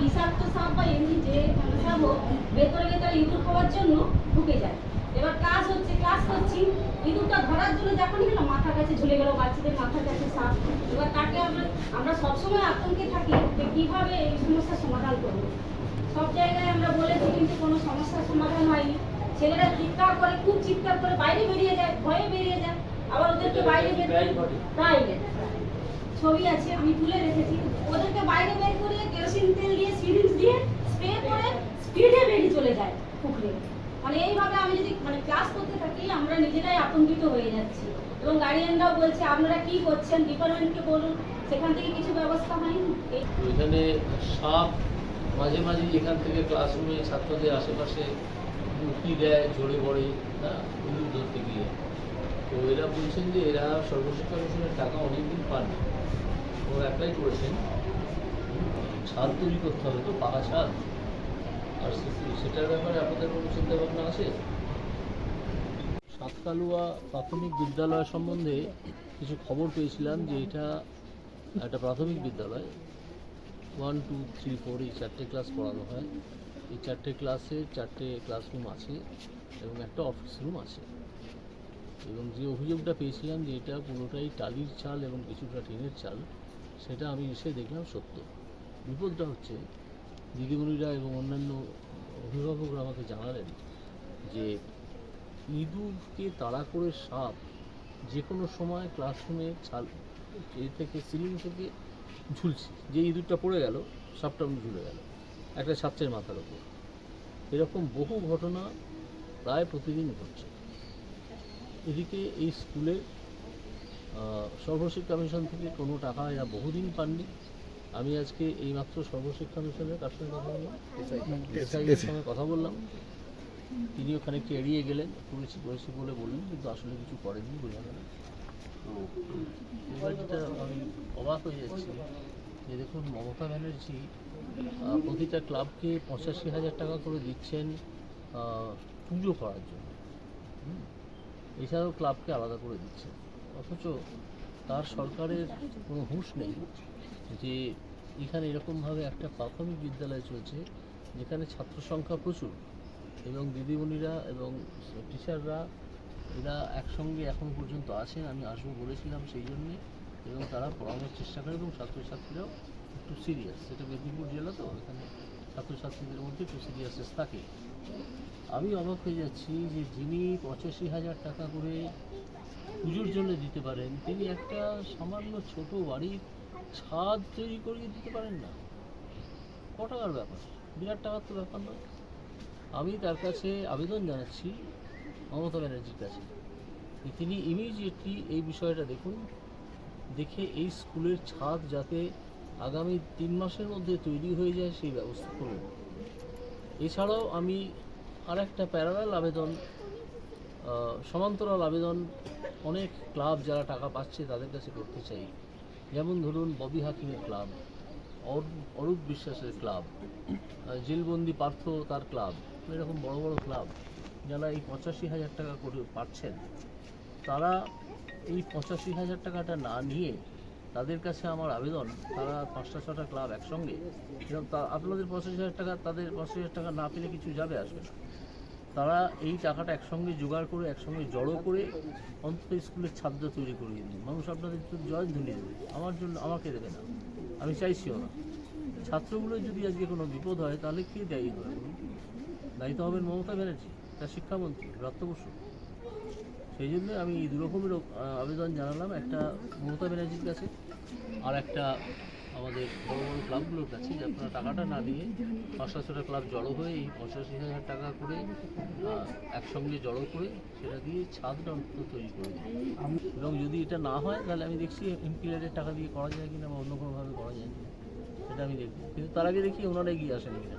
বিষাক্ত সাপ বা এমনি যে সাপ হোক ভেতরে ভেতরে ইঁদুর খাওয়ার জন্য ঢুকে যায়। এবার ক্লাস করছি, ইঁদুরটা ধরার জন্য যখনই গেল মাথার কাছে ঝুলে গেল, বাচ্চাদের মাথার কাছে সাপ। এবার তাকে আমরা সবসময় আতঙ্কে থাকি যে কীভাবে এই সমস্যার সমাধান করব। সব জায়গায় আমরা বলেছি কিন্তু কোনো সমস্যার সমাধান হয়নি। ছেলেরা চিৎকার করে, খুব চিৎকার করে বাইরে বেরিয়ে যায়, ভয়ে বেরিয়ে যায়। আবার ওদেরকে বাইরে বের করে ছবি আছে আমি তুলে রেখেছি, ওদেরকে বাইরে বের করে কেরোসিন তেল দিয়ে সিরিঞ্জ দিয়ে স্প্রে করে স্পিডে বেরিয়ে চলে যায় পুকুরে। মানে এইভাবে আমি যদি ক্লাস করতে থাকি আমরা নিজেরাই আতঙ্কিত হয়ে যাচ্ছি। এবং গার্ডিয়ানরাও বলছে আপনারা কি করছেন, ডিপার্টমেন্টকে বলুন, সেখান থেকে কিছু ব্যবস্থা হয়নি। এখানে সাপ মাঝে মাঝে এখান থেকে ক্লাসরুমে ছাত্রদের আশেপাশে উঁকি দেয়, ঝরে পড়ে, হ্যাঁ, ইঁদুর ধরতে গিয়ে। তো এরা বলছেন যে এরা সর্বশিক্ষা মিশনের টাকা অনেকদিন পাননি, ওরা অ্যাপ্লাই করেছেন, ছাদ তৈরি করতে হবে, তো পাকা ছাদ, আর সেটার ব্যাপারে আপনাদের কোনো চিন্তাভাবনা আছে? সাতকালুয়া প্রাথমিক বিদ্যালয় সম্বন্ধে কিছু খবর পেয়েছিলাম যে এটা একটা প্রাথমিক বিদ্যালয়, 1, 2, 3, 4 এই 4টে ক্লাস পড়ানো হয়। এই 4টে ক্লাসে 4টে ক্লাসরুম আছে এবং একটা অফিস রুম আছে। এবং যে অভিযোগটা পেয়েছিলাম যে এটা পুরোটাই টালির চাল এবং কিছুটা টিনের চাল, সেটা আমি এসে দেখলাম সত্য। বিপদটা হচ্ছে দিদিমণিরা এবং অন্যান্য অভিভাবকরা আমাকে জানালেন যে ইঁদুরকে তাড়া করে সাপ যে কোনো সময় ক্লাসরুমে ছাল থেকে সিলিং থেকে ঝুলছে, যে ইঁদুরটা পড়ে গেল সাপটা ঝুলে গেল একটা ছাত্রের মাথার ওপর। এরকম বহু ঘটনা প্রায় প্রতিদিন ঘটছে। এদিকে এই স্কুলে সর্বশিক্ষা মিশন থেকে কোনো টাকা এরা বহুদিন পাননি। আমি আজকে এইমাত্র সর্বশিক্ষা মিশনের কার সঙ্গে কথা বললাম, এসআইয়ের সঙ্গে কথা বললাম, তিনিও খানিকটা এড়িয়ে গেলেন, করেছি বলে বললেন, কিন্তু আসলে কিছু করেননি, বোঝা গেল। তো এবার যেটা আমি অবাক হয়ে যাচ্ছি যে দেখুন, মমতা ব্যানার্জি প্রতিটা ক্লাবকে 85,000 টাকা করে দিচ্ছেন পুজো করার জন্য, এছাড়াও ক্লাবকে আলাদা করে দিচ্ছেন, অথচ তার সরকারের কোনো হুঁশ নেই যে এখানে এরকমভাবে একটা প্রাথমিক বিদ্যালয় চলছে যেখানে ছাত্র সংখ্যা প্রচুর এবং দিদিমণিরা এবং টিচাররা এরা একসঙ্গে এখন পর্যন্ত আছেন। আমি আসবো বলেছিলাম সেই জন্যে, এবং তারা পড়ানোর চেষ্টা করে এবং ছাত্রছাত্রীরাও একটু সিরিয়াস। সেটা মেদিনীপুর জেলা, তো এখানে ছাত্রছাত্রীদের মধ্যে একটু সিরিয়াসনেস থাকে। আমি অবাক হয়ে যাচ্ছি যে যিনি 85,000 টাকা করে পুজোর জন্য দিতে পারেন, তিনি একটা সামান্য ছোট বাড়ির ছাদ তৈরি করিয়ে দিতে পারেন না। ক টাকার ব্যাপার, বিরাট টাকার তো ব্যাপার নয়। আমি তার কাছে আবেদন জানাচ্ছি মমতা ব্যানার্জির কাছে, তিনি ইমিডিয়েটলি এই বিষয়টা দেখুন, দেখে এই স্কুলের ছাদ যাতে আগামী 3 মাসের মধ্যে তৈরি হয়ে যায় সেই ব্যবস্থা করুন। এছাড়াও আমি আর একটা প্যারালাল আবেদন, সমান্তরাল আবেদন অনেক ক্লাব যারা টাকা পাচ্ছে তাদের কাছে করতে চাই। যেমন ধরুন ববি হাকিমের ক্লাব, অরূপ বিশ্বাসের ক্লাব, জেলবন্দি পার্থ তার ক্লাব, এরকম বড় বড় ক্লাব যারা এই 85,000 টাকা করে পাচ্ছেন, তারা এই 85,000 টাকাটা না নিয়ে, তাদের কাছে আমার আবেদন, তারা 5টা 6টা ক্লাব একসঙ্গে, আপনাদের 85,000 টাকা, তাদের 85,000 টাকা না পেলে কিছু যাবে আসবে না, তারা এই টাকাটা একসঙ্গে জোগাড় করে একসঙ্গে জড়ো করে অন্তত স্কুলের ছাদটা তৈরি করিয়ে দিন। মানুষ আপনাদের তো জয়ধ্বনি দেবে, আমার জন্য আমাকে দেবে না, আমি চাইছিও না। ছাত্রগুলোর যদি আজকে কোনো বিপদ হয় তাহলে কে দায়ী হবে? দায়িত্ব হবেন মমতা ব্যানার্জি, তার শিক্ষামন্ত্রী ব্রাত্য বসু। সেই জন্য আমি এই দুরকমের আবেদন জানালাম, একটা মমতা ব্যানার্জির কাছে আর একটা আমাদের বড় বড় ক্লাবগুলোর কাছে, যে আপনারা টাকাটা না দিয়ে 5টা 6টা ক্লাব জড়ো হয়ে এই 85,000 টাকা করে একসঙ্গে জড়ো করে সেটা দিয়ে ছাদটা অন্তত তৈরি করে দিই। এবং যদি এটা না হয় তাহলে আমি দেখছি এমপিআরের টাকা দিয়ে করা যায় কিনা বা অন্য কোনোভাবে করা যায় কিনা, সেটা আমি দেখব। কিন্তু তার আগে দেখি ওনারা এগিয়ে আসেন কিনা।